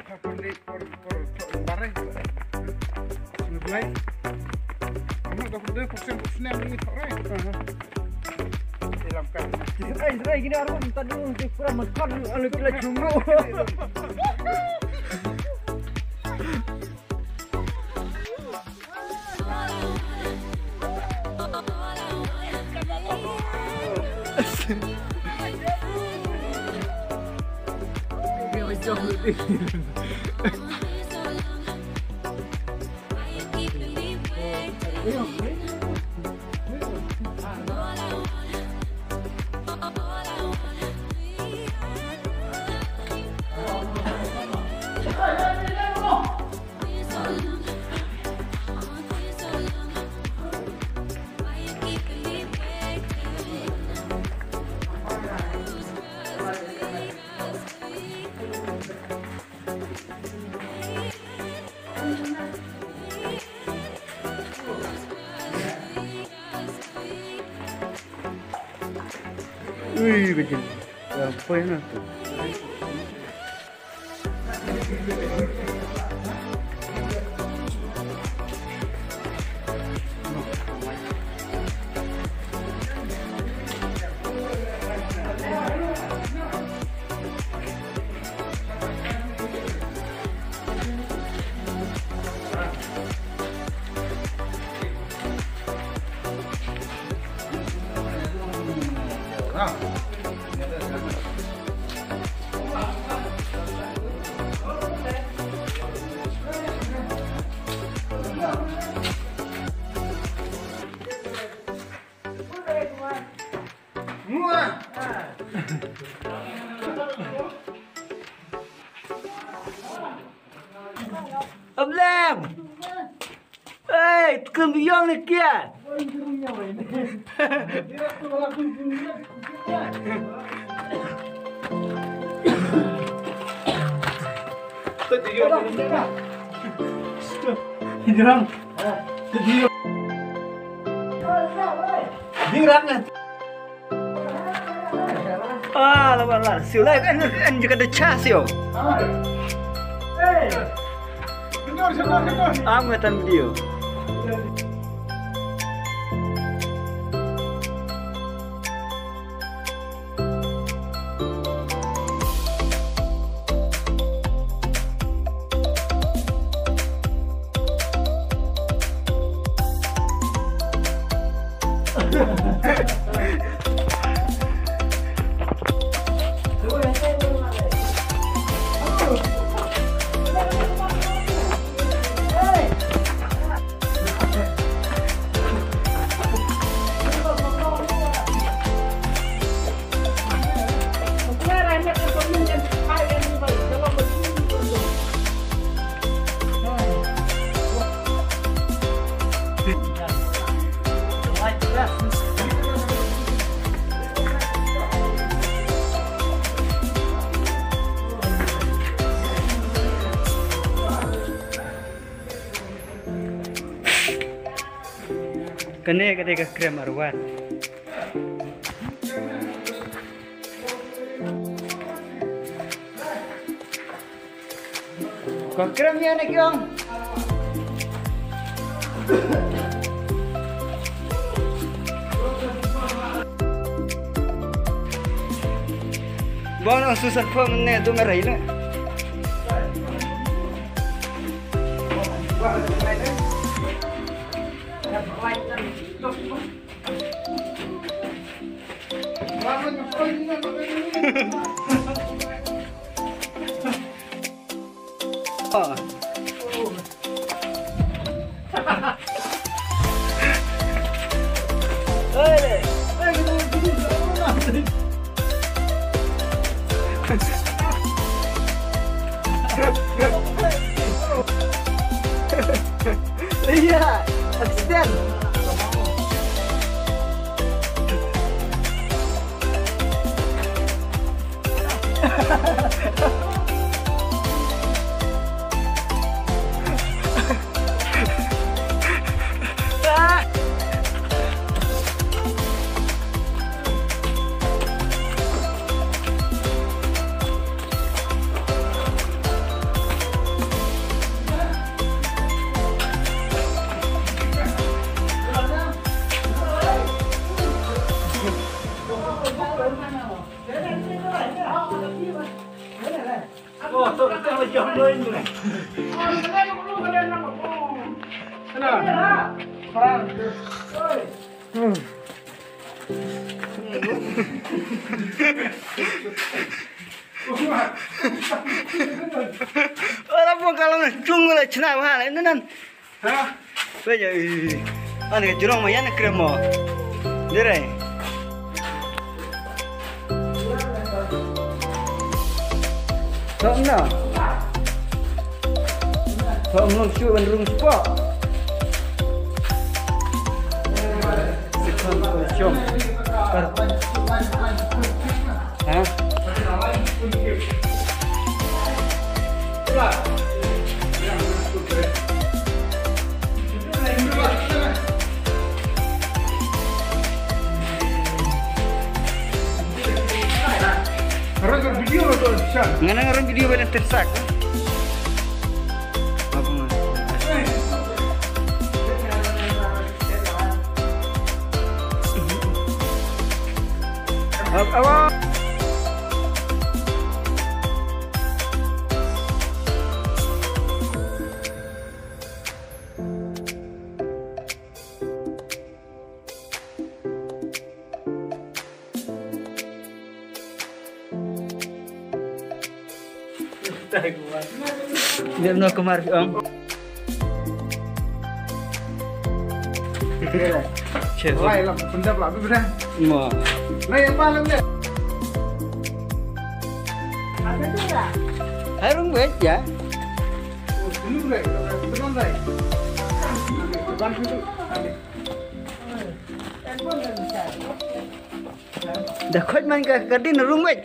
Kapan di por bareng. Ngeblay. Kamu dah kudu kursen ini sore. Dalam kan. Serai gini Arwat minta dulu di kurang makan oleh kita cuma. Wih, kecil. Apa yang itu? Ablam! Hei, kembiyong ni kian. Dirang. Dirangnya. Ah, lah. Siulai kan juga ada cas yo. Hey. Kendor. Amatan video. Kene ketika Krem Arwat. Kau kremnya nih Kyong. Bono susah pemene tu merah ini. Oh. Iya, extend. motor kita macam lain ni. Perang. Orang pun kalau nak cunggu lah cina mahal ini nan. Hah? Beja, ane ke jurong maya nak krem mo. Dirai. Tak nak. Tak nak cuci bandung sport. Sekarang jom. Hah? Orang video tu bisa. Ngarang video banyak tersak. Apa mas? Apa? Dia nak kemari om. Cek. Lai lah, pendap lah, betul. Mo. Lai apa lagi? Ada tu tak? Harung beja. Dulu lai, betul lai. Bantu tu. Telepon dah bisa. Dah kuat main ke kardin rumah.